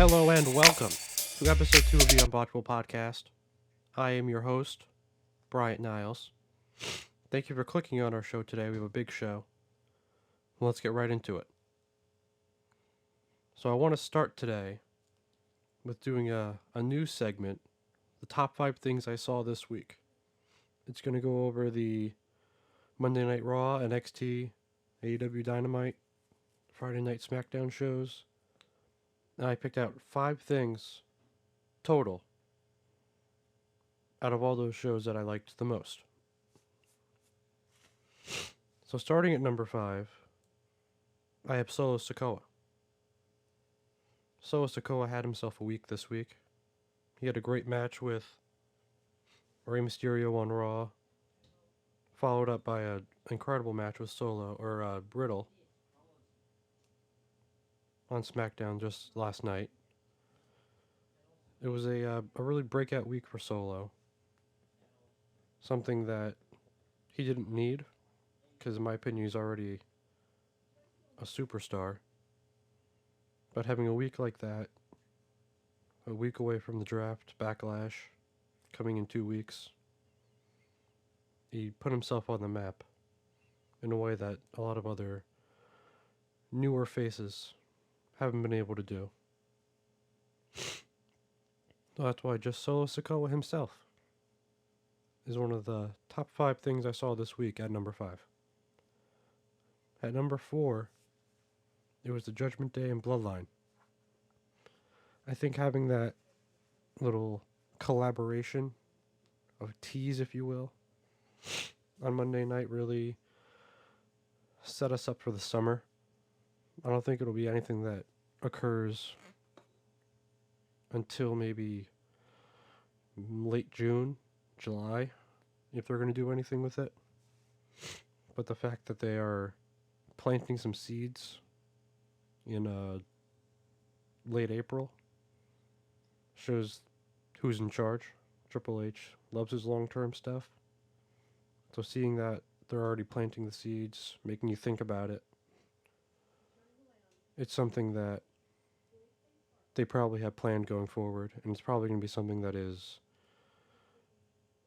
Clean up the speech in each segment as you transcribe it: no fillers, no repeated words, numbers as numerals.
Hello and welcome to episode 2 of the Unbotchable podcast. I am your host, Bryant Niles. Thank you for clicking on our show today. We have a big show. Let's get right into it. So I want to start today with doing a new segment, the top 5 things I saw this week. It's going to go over the Monday Night Raw, NXT, AEW Dynamite, Friday Night SmackDown shows. And I picked out 5 things total out of all those shows that I liked the most. So starting at number 5, I have Solo Sikoa. Solo Sikoa had himself a week this week. He had a great match with Rey Mysterio on Raw, followed up by an incredible match with Brittle on SmackDown just last night. It was a really breakout week for Solo. Something that he didn't need, because in my opinion he's already a superstar. But having a week like that, a week away from the draft, Backlash, coming in 2 weeks, he put himself on the map in a way that a lot of other newer faces haven't been able to do. So that's why just Solo Sikoa himself is one of the top 5 things I saw this week at number 5. At number 4, it was the Judgment Day and Bloodline. I think having that little collaboration of tease, if you will, on Monday night really set us up for the summer. I don't think it'll be anything that occurs until maybe late June, July, if they're going to do anything with it. But the fact that they are planting some seeds in late April shows who's in charge. Triple H loves his long-term stuff. So seeing that they're already planting the seeds, making you think about it, it's something that they probably have planned going forward, and it's probably going to be something that is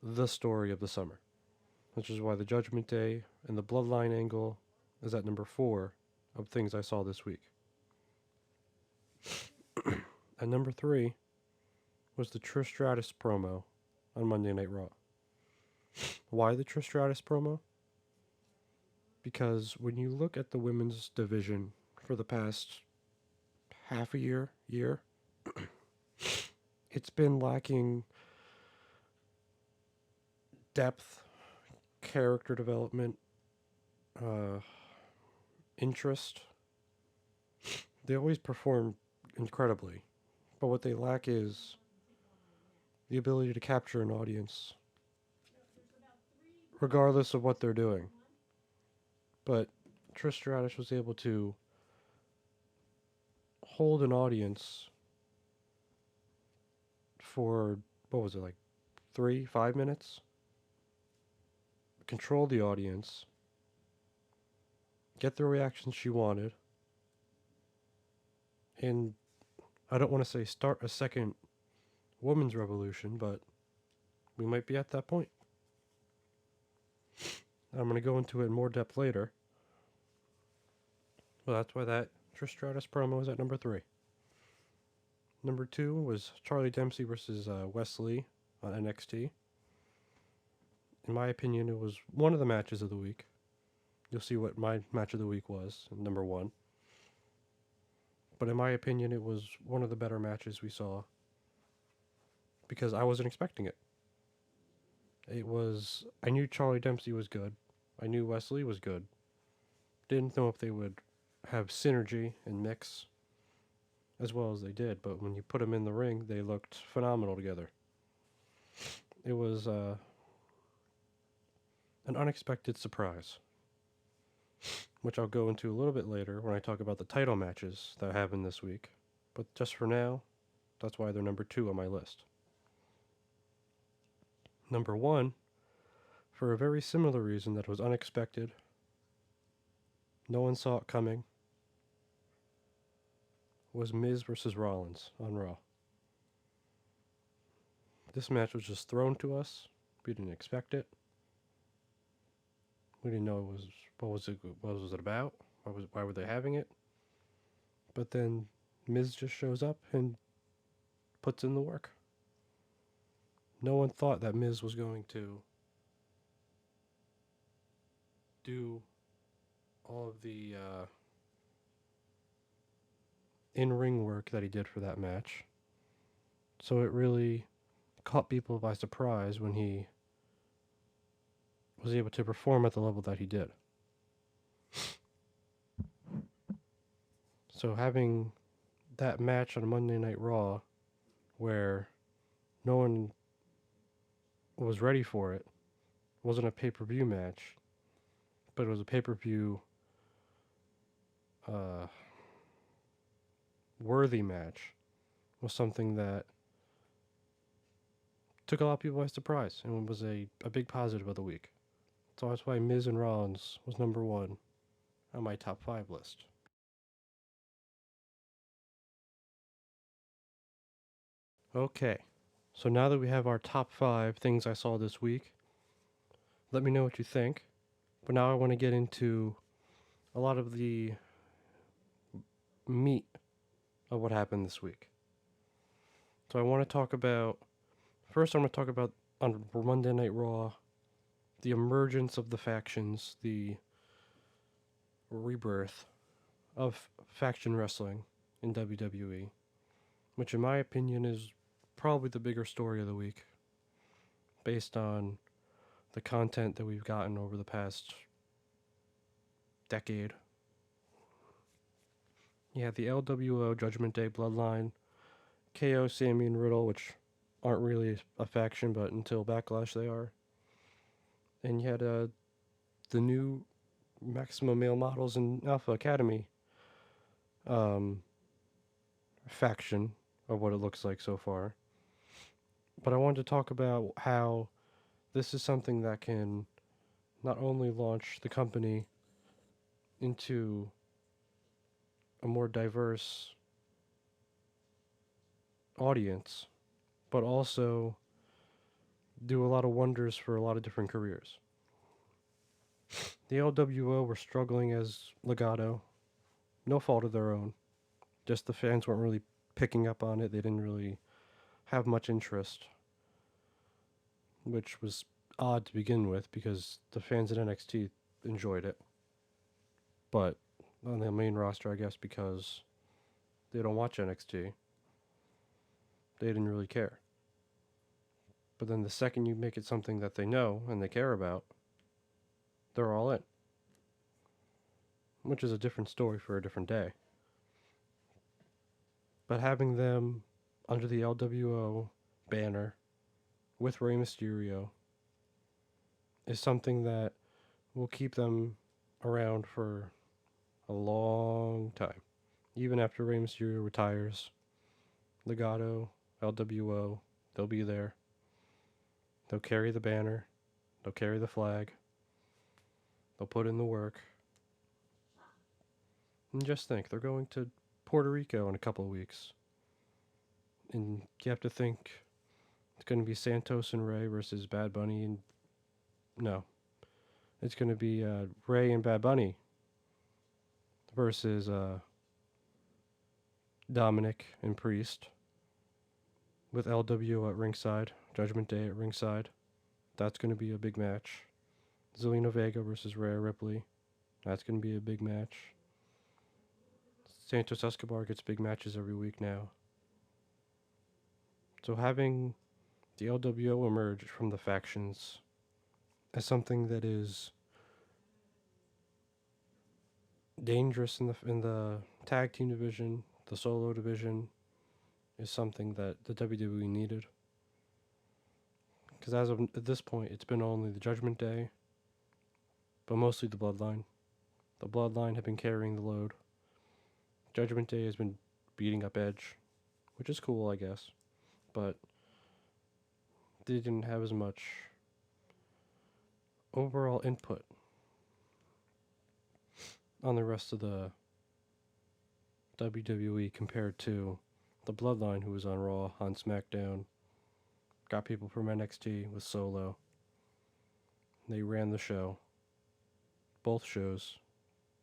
the story of the summer. Which is why the Judgment Day and the Bloodline angle is at number 4 of things I saw this week. At number 3 was the Trish Stratus promo on Monday Night Raw. Why the Trish Stratus promo? Because when you look at the women's division for the past half a year, it's been lacking depth, character development, interest. They always perform incredibly, but what they lack is the ability to capture an audience, regardless of what they're doing. But Trish Stratus was able to hold an audience for, 3-5 minutes? Control the audience, get the reactions she wanted, and I don't want to say start a second women's revolution, but we might be at that point. I'm going to go into it in more depth later. Well, that's why that Trish Stratus promo is at number 3. Number 2 was Charlie Dempsey versus Wesley on NXT. In my opinion, it was one of the matches of the week. You'll see what my match of the week was, number 1. But in my opinion, it was one of the better matches we saw, because I wasn't expecting it. I knew Charlie Dempsey was good. I knew Wesley was good. Didn't know if they would have synergy and mix as well as they did, but when you put them in the ring, they looked phenomenal together. It was an unexpected surprise, which I'll go into a little bit later when I talk about the title matches that happened this week. But just for now, that's why they're number 2 on my list. Number 1, for a very similar reason that was unexpected. No one saw it coming. was Miz versus Rollins on Raw. This match was just thrown to us. We didn't expect it. We didn't know what was it about? Why were they having it? But then Miz just shows up and puts in the work. No one thought that Miz was going to do all of the in-ring work that he did for that match. So it really caught people by surprise when he was able to perform at the level that he did. So having that match on Monday Night Raw where no one was ready for it, wasn't a pay-per-view match, but it was a pay-per-view worthy match, was something that took a lot of people by surprise and was a big positive of the week. So that's why Miz and Rollins was number 1 on my top 5 list. Okay, so now that we have our top 5 things I saw this week, let me know what you think. But now I want to get into a lot of the meat of what happened this week. So I want to talk about, first I'm going to talk about on Monday Night Raw, the emergence of the factions, the rebirth of faction wrestling in WWE, which in my opinion is probably the bigger story of the week, based on the content that we've gotten over the past decade. You had the LWO, Judgment Day, Bloodline, KO, Sami, and Riddle, which aren't really a faction, but until Backlash they are. And you had the new Maximum Male Models and Alpha Academy faction of what it looks like so far. But I wanted to talk about how this is something that can not only launch the company into a more diverse audience, but also do a lot of wonders for a lot of different careers. The LWO were struggling as Legado, no fault of their own. Just the fans weren't really picking up on it. They didn't really have much interest, which was odd to begin with because the fans at NXT enjoyed it. But on the main roster, I guess because they don't watch NXT, they didn't really care. But then the second you make it something that they know and they care about, they're all in. Which is a different story for a different day. But having them under the LWO banner with Rey Mysterio is something that will keep them around for a long time. Even after Rey Mysterio retires, Legado, LWO, they'll be there. They'll carry the banner. They'll carry the flag. They'll put in the work. And just think, they're going to Puerto Rico in a couple of weeks. And you have to think it's going to be Santos and Rey versus Bad Bunny and... No. It's going to be Rey and Bad Bunny versus Dominic and Priest with LWO at ringside, Judgment Day at ringside. That's going to be a big match. Zelina Vega versus Rhea Ripley. That's going to be a big match. Santos Escobar gets big matches every week now. So having the LWO emerge from the factions as something that is dangerous in the tag team division, the solo division, is something that the WWE needed. Because as of at this point, it's been only the Judgment Day, but mostly the Bloodline. The Bloodline have been carrying the load. Judgment Day has been beating up Edge, which is cool, I guess, but they didn't have as much overall input on the rest of the WWE compared to the Bloodline, who was on Raw, on SmackDown, got people from NXT with Solo. They ran the show, both shows,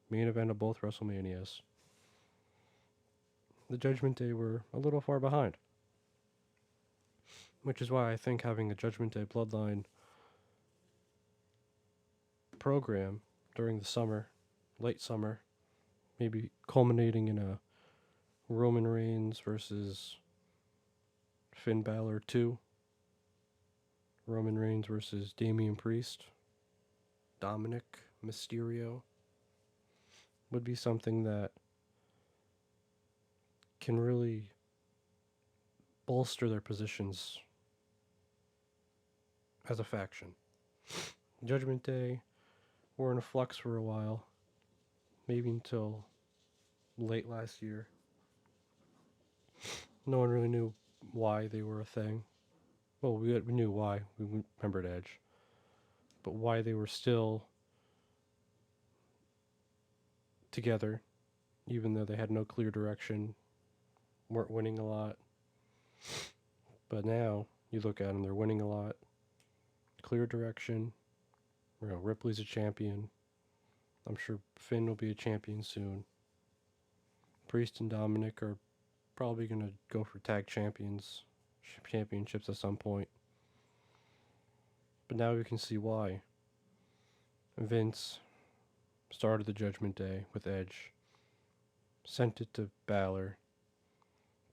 main event of both WrestleManias. The Judgment Day were a little far behind, which is why I think having a Judgment Day Bloodline program during the summer, late summer, maybe culminating in a Roman Reigns versus Finn Balor 2, Roman Reigns versus Damian Priest, Dominic Mysterio, would be something that can really bolster their positions as a faction. Judgment Day were in a flux for a while, maybe until late last year. No one really knew why they were a thing. Well, we knew why. We remembered Edge. But why they were still together, even though they had no clear direction, weren't winning a lot. But now, you look at them, they're winning a lot. Clear direction. Ripley's a champion. I'm sure Finn will be a champion soon. Priest and Dominic are probably going to go for tag championships at some point. But now we can see why. Vince started the Judgment Day with Edge, sent it to Balor.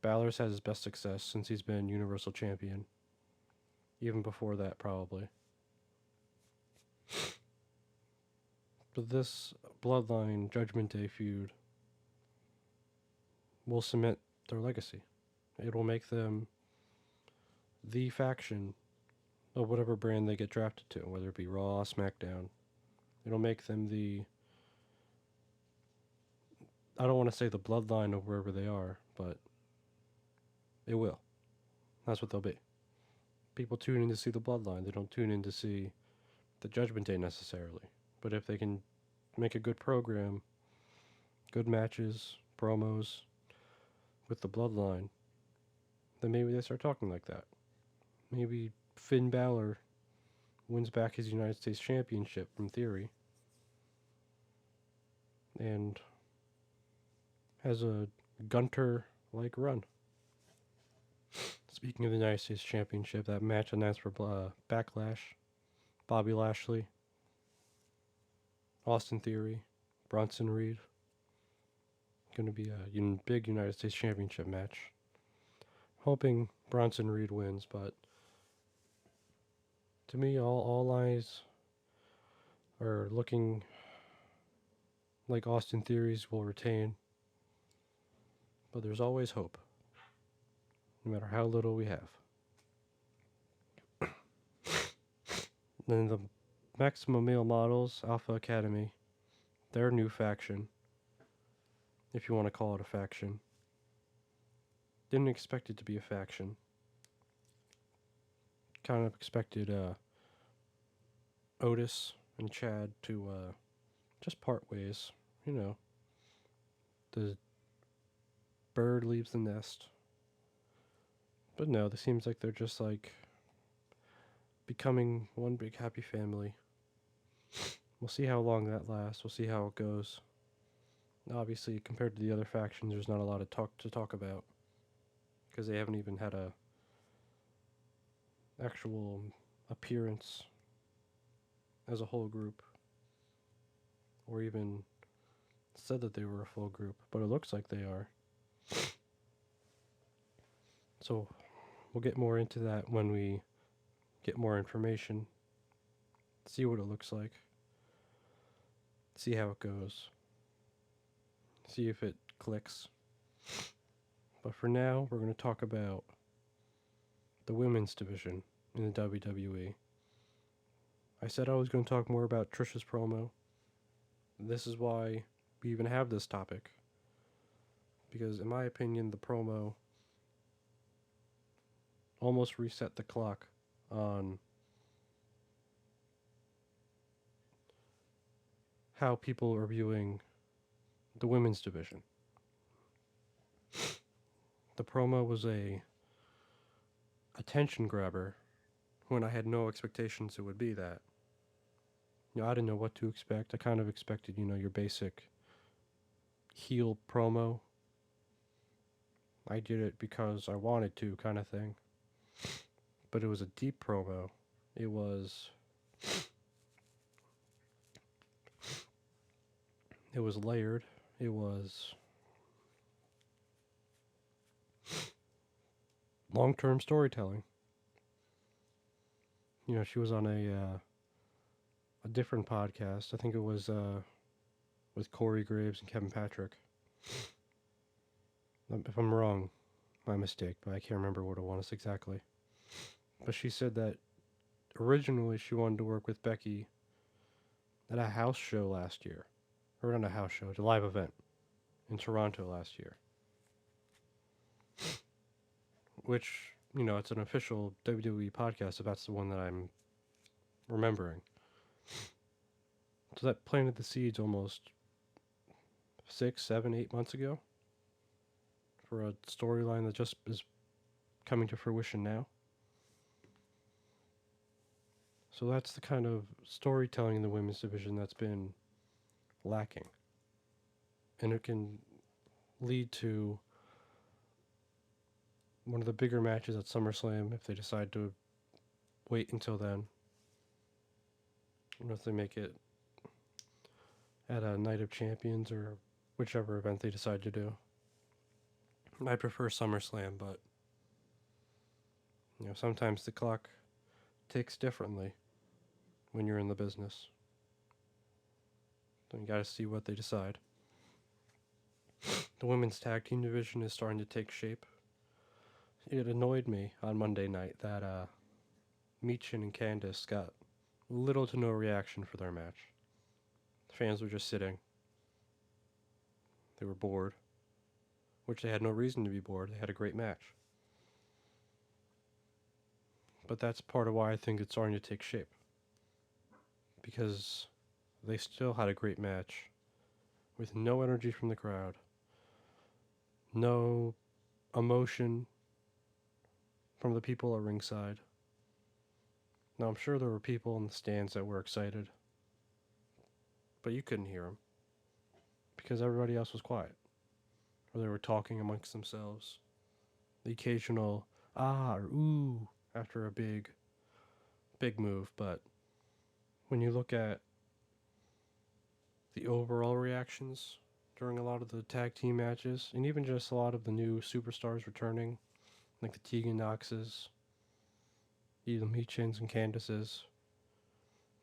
Balor's had his best success since he's been Universal Champion. Even before that, probably. But this Bloodline Judgment Day feud will cement their legacy. It will make them the faction of whatever brand they get drafted to, whether it be Raw, SmackDown. It'll make them I don't want to say the bloodline of wherever they are, but it will. That's what they'll be. People tune in to see the bloodline. They don't tune in to see the Judgment Day necessarily. But if they can make a good program, good matches, promos with the bloodline, then maybe they start talking like that. Maybe Finn Balor wins back his United States Championship from Theory and has a Gunther-like run. Speaking of the United States Championship, that match announced for Backlash, Bobby Lashley, Austin Theory, Bronson Reed. Going to be a big United States Championship match. Hoping Bronson Reed wins, but to me, all eyes are looking like Austin Theories will retain. But there's always hope, no matter how little we have. Then the Maximum Male Models, Alpha Academy, their new faction, if you want to call it a faction. Didn't expect it to be a faction. Kind of expected Otis and Chad to just part ways. You know, the bird leaves the nest. But no, it seems like they're just like becoming one big happy family. We'll see how long that lasts. We'll see how it goes. Obviously, compared to the other factions, there's not a lot of to talk about because they haven't even had a actual appearance as a whole group, or even said that they were a full group, but it looks like they are. So we'll get more into that when we get more information, see what it looks like, see how it goes, see if it clicks. But for now, we're going to talk about the women's division in the WWE. I said I was going to talk more about Trish's promo. This is why we even have this topic. Because in my opinion, the promo almost reset the clock on how people are viewing the women's division. The promo was a attention grabber when I had no expectations it would be that. I didn't know what to expect. I kind of expected, your basic heel promo. I did it because I wanted to, kind of thing. But it was a deep promo. It was layered. It was long-term storytelling. She was on a different podcast. I think it was with Corey Graves and Kevin Patrick. If I'm wrong, my mistake, but I can't remember what it was exactly. But she said that originally she wanted to work with Becky at a house show last year. Or not a house show, it's a live event in Toronto last year. Which, it's an official WWE podcast, so that's the one that I'm remembering. So that planted the seeds almost 6, 7, 8 months ago for a storyline that just is coming to fruition now. So that's the kind of storytelling in the women's division that's been lacking. And it can lead to one of the bigger matches at SummerSlam if they decide to wait until then. If they make it at a Night of Champions or whichever event they decide to do. I prefer SummerSlam, but sometimes the clock ticks differently when you're in the business. So you gotta see what they decide. The women's tag team division is starting to take shape. It annoyed me on Monday night that Michin and Candice got little to no reaction for their match. The fans were just sitting. They were bored, which they had no reason to be bored. They had a great match. But that's part of why I think it's starting to take shape. Because they still had a great match with no energy from the crowd, no emotion from the people at ringside. Now, I'm sure there were people in the stands that were excited, but you couldn't hear them because everybody else was quiet, or they were talking amongst themselves. The occasional ah or ooh after a big move, but when you look at the overall reactions during a lot of the tag team matches, and even just a lot of the new superstars returning, like the Tegan Knoxes, the Michins and Candices,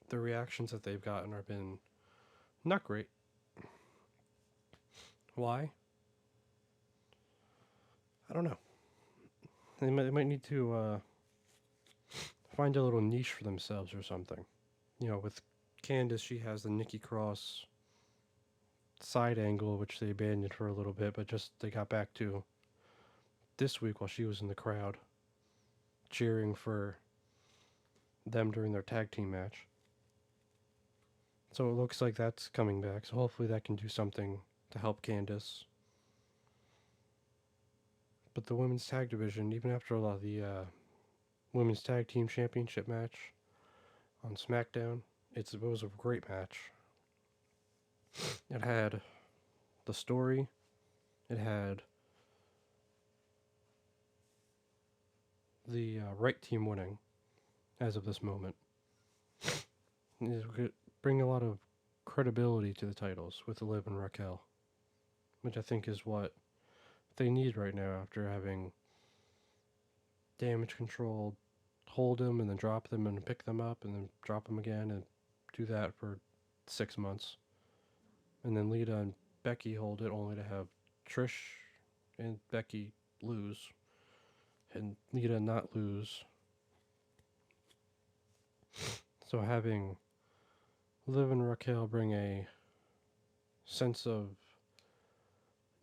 the reactions that they've gotten have been not great. Why? I don't know. They might need to find a little niche for themselves or something. With Candice, she has the Nikki Cross side angle, which they abandoned for a little bit, but just they got back to this week while she was in the crowd cheering for them during their tag team match. So it looks like that's coming back, so hopefully that can do something to help Candice. But the women's tag division, even after a lot of the women's tag team championship match on SmackDown, it was a great match. It had the story, it had the right team winning as of this moment. It could bring a lot of credibility to the titles with Liv and Raquel, which I think is what they need right now after having Damage Control hold them and then drop them and pick them up and then drop them again and do that for 6 months. And then Lita and Becky hold it only to have Trish and Becky lose and Lita not lose. So having Liv and Raquel bring a sense of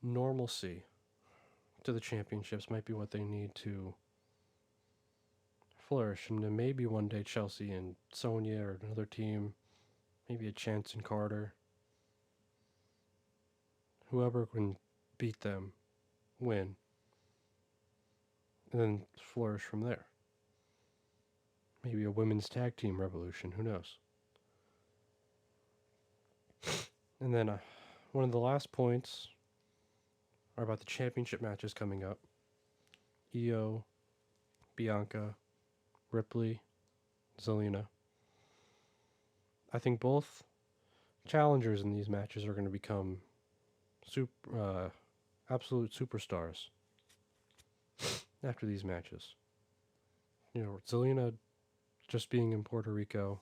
normalcy to the championships might be what they need to flourish. And then maybe one day Chelsea and Sonya or another team, maybe a Chance and Carter, whoever can beat them, win. and then flourish from there. Maybe a women's tag team revolution, who knows? And then one of the last points are about the championship matches coming up. Io, Bianca, Ripley, Zelina. I think both challengers in these matches are going to become absolute superstars after these matches. You know, Zelina just being in Puerto Rico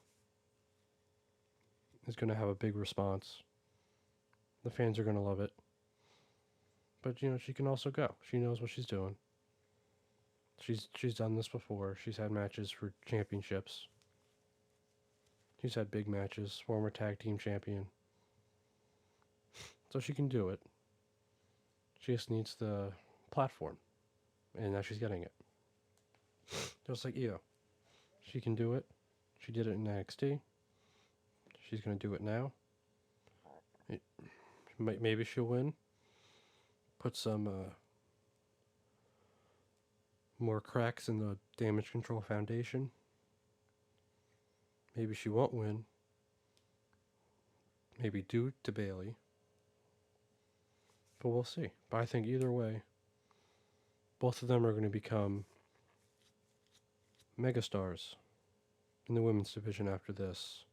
is going to have a big response. The fans are going to love it. But, you know, she can also go. She knows what she's doing. She's done this before. She's had matches for championships. She's had big matches, former tag team champion. So she can do it. She just needs the platform. And now she's getting it. Just like Io. She can do it. She did it in NXT. She's going to do it now. Maybe she'll win. Put some more cracks in the Damage Control Foundation. Maybe she won't win. Maybe due to Bayley. But we'll see. But I think either way, both of them are going to become megastars in the women's division after this.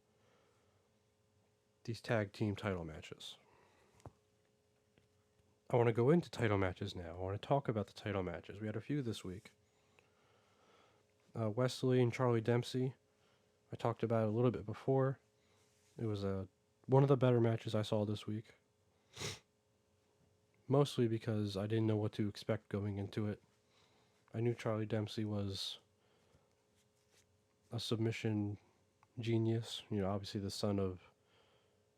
These tag team title matches. I want to go into title matches now. I want to talk about the title matches. We had a few this week. Wesley and Charlie Dempsey, I talked about it a little bit before. It was one of the better matches I saw this week. Mostly because I didn't know what to expect going into it. I knew Charlie Dempsey was a submission genius. You know, obviously the son of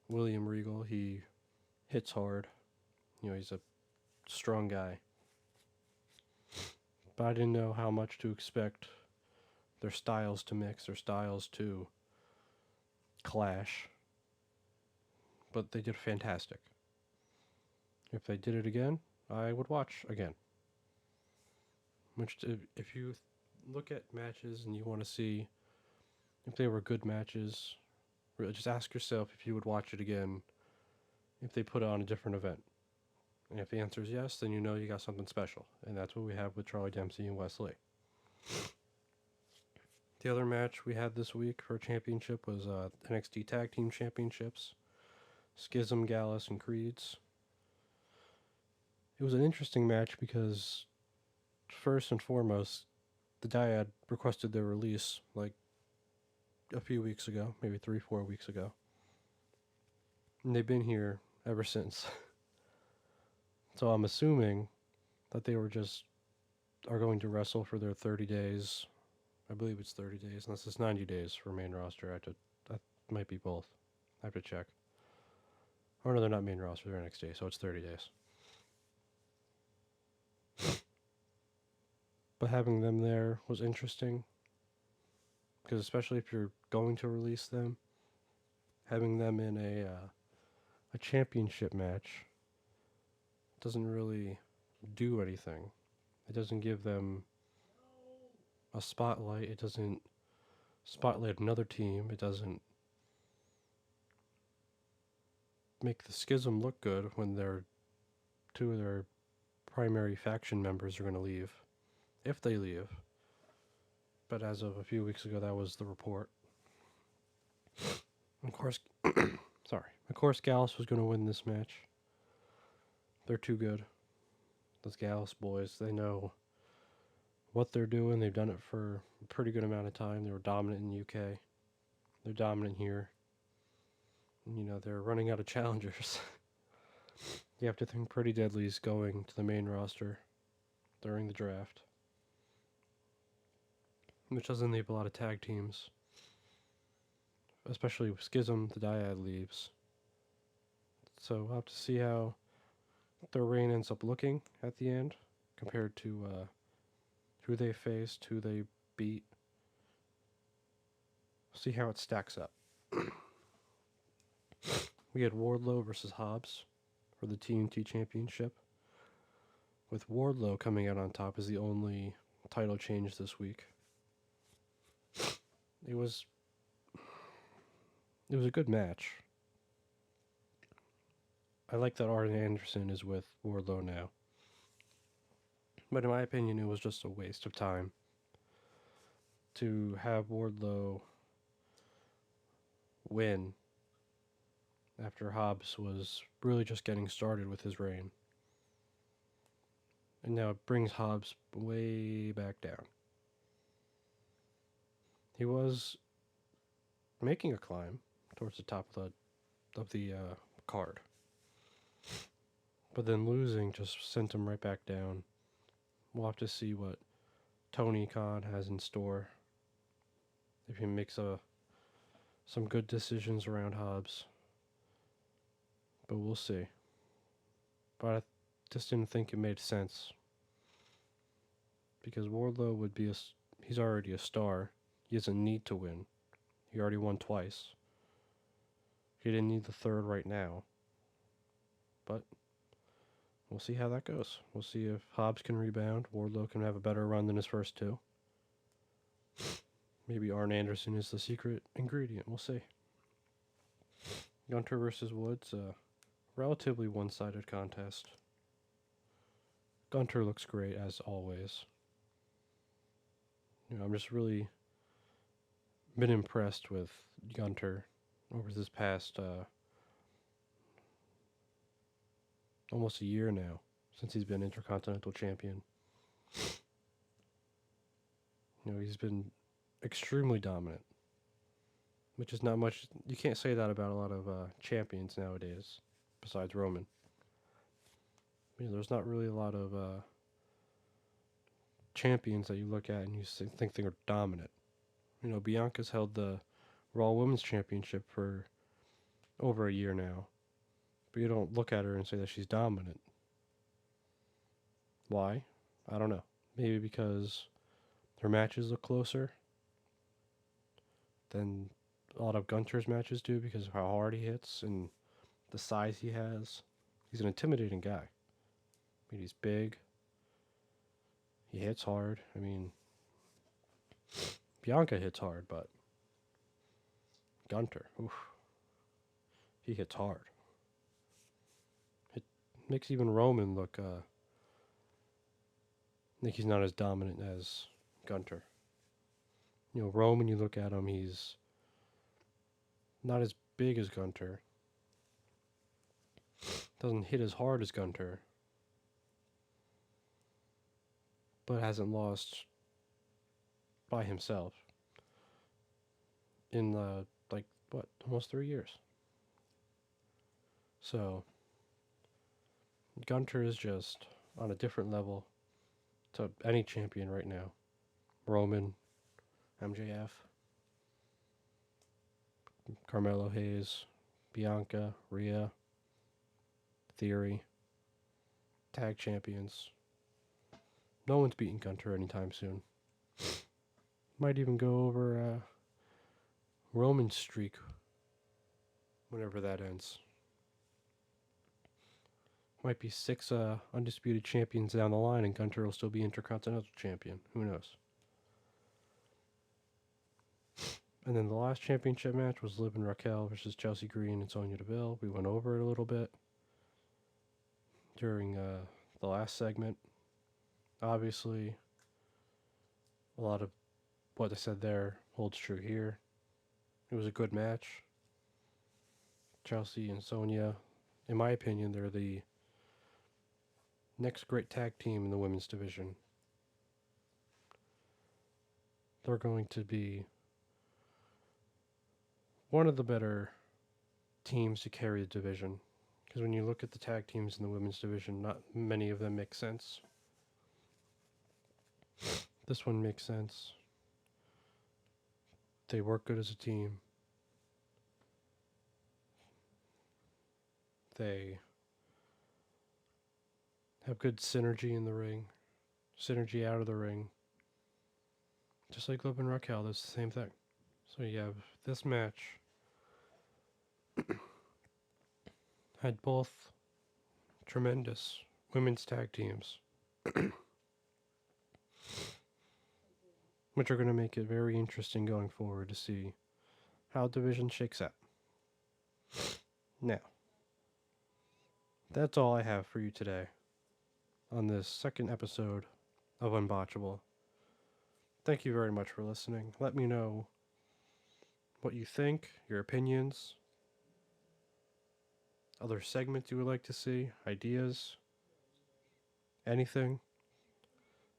William Regal. He hits hard. You know, he's a strong guy. But I didn't know how much to expect their styles to mix, their styles to clash. But they did fantastic. If they did it again, I would watch again. Which, if you look at matches and you want to see if they were good matches, really just ask yourself if you would watch it again if they put it on a different event. And if the answer is yes, then you know you got something special. And that's what we have with Charlie Dempsey and Wesley. The other match we had this week for a championship was NXT Tag Team Championships. Schism, Gallus, and Creeds. It was an interesting match because, first and foremost, the Dyad requested their release like a few weeks ago, maybe 3-4 weeks ago. And they've been here ever since. So I'm assuming that they are going to wrestle for their 30 days. I believe it's 30 days, unless it's 90 days for main roster. That might be both. I have to check. Oh no, they're not main roster, they're NXT, so it's 30 days. But having them there was interesting. Because especially if you're going to release them, having them in a championship match doesn't really do anything. It doesn't give them a spotlight. It doesn't spotlight another team. It doesn't make the Schism look good when two of their primary faction members are going to leave. If they leave. But as of a few weeks ago, that was the report. Of course, Of course, Gallus was going to win this match. They're too good. Those Gallus boys, they know what they're doing. They've done it for a pretty good amount of time. They were dominant in the UK. They're dominant here. And, you know, they're running out of challengers. You have to think Pretty Deadly's going to the main roster during the draft, which doesn't leave a lot of tag teams. Especially with Schism, the Dyad leaves. So we'll have to see how their reign ends up looking at the end compared to who they faced, who they beat. See how it stacks up. We had Wardlow versus Hobbs for the TNT Championship, with Wardlow coming out on top as the only title change this week. It was a good match. I like that Arn Anderson is with Wardlow now. But in my opinion, it was just a waste of time to have Wardlow win after Hobbs was really just getting started with his reign. And now it brings Hobbs way back down. He was making a climb towards the top of the card. But then losing just sent him right back down. We'll have to see what Tony Khan has in store. If he makes some good decisions around Hobbs. But we'll see. But I just didn't think it made sense. Because Wardlow would be he's already a star. He doesn't need to win. He already won twice. He didn't need the third right now. But we'll see how that goes. We'll see if Hobbs can rebound. Wardlow can have a better run than his first two. Maybe Arn Anderson is the secret ingredient. We'll see. Gunther versus Woods, relatively one-sided contest. Gunther looks great as always. I'm just really been impressed with Gunther over this past almost a year now since he's been Intercontinental Champion. He's been extremely dominant, which is not much. You can't say that about a lot of champions nowadays, besides Roman. There's not really a lot of champions that you look at and you think they're dominant. Bianca's held the Raw Women's Championship for over a year now, but you don't look at her and say that she's dominant. Why? I don't know. Maybe because her matches look closer than a lot of Gunther's matches do because of how hard he hits and the size he has. He's an intimidating guy. He's big. He hits hard. Bianca hits hard, but Gunther, oof, he hits hard. It makes even Roman look like he's not as dominant as Gunther. Roman, you look at him, he's not as big as Gunther. Doesn't hit as hard as Gunther. But hasn't lost by himself in almost 3 years. So Gunther is just on a different level to any champion right now. Roman, MJF, Carmelo Hayes, Bianca, Rhea, Theory, tag champions. No one's beating Gunther anytime soon. Might even go over Roman's streak whenever that ends. Might be 6 undisputed champions down the line and Gunther will still be Intercontinental Champion. Who knows? And then the last championship match was Liv and Raquel versus Chelsea Green and Sonya Deville. We went over it a little bit during the last segment. Obviously, a lot of what I said there holds true here. It was a good match. Chelsea and Sonya, in my opinion, they're the next great tag team in the women's division. They're going to be one of the better teams to carry the division. Because when you look at the tag teams in the women's division, not many of them make sense. This one makes sense. They work good as a team. They have good synergy in the ring. Synergy out of the ring. Just like Liv and Raquel, that's the same thing. So you have this match. Had both tremendous women's tag teams. which are going to make it very interesting going forward to see how division shakes out. Now, that's all I have for you today on this second episode of Unbotchable. Thank you very much for listening. Let me know what you think, your opinions, other segments you would like to see, ideas, anything.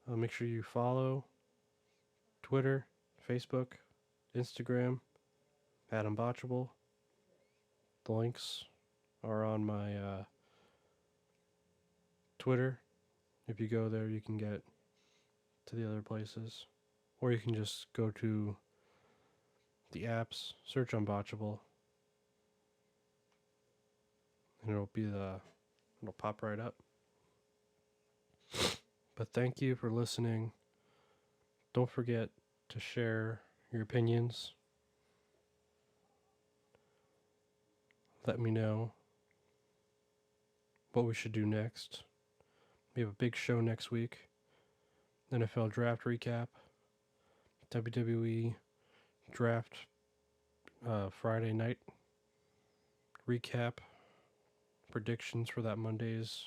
Make sure you follow Twitter, Facebook, Instagram, at Unbotchable. The links are on my Twitter. If you go there, you can get to the other places. Or you can just go to the apps, search Unbotchable, and it'll pop right up. But thank you for listening. Don't forget to share your opinions. Let me know what we should do next. We have a big show next week. NFL draft recap. WWE draft Friday night recap. Predictions for that Monday's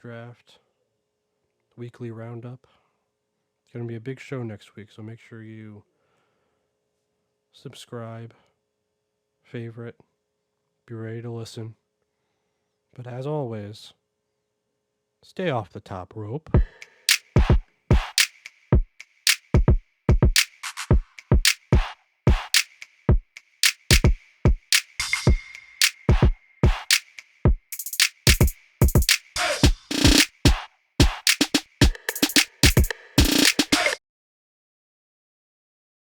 draft. Weekly roundup. It's going to be a big show next week, so make sure you subscribe, favorite, be ready to listen. But as always, stay off the top rope.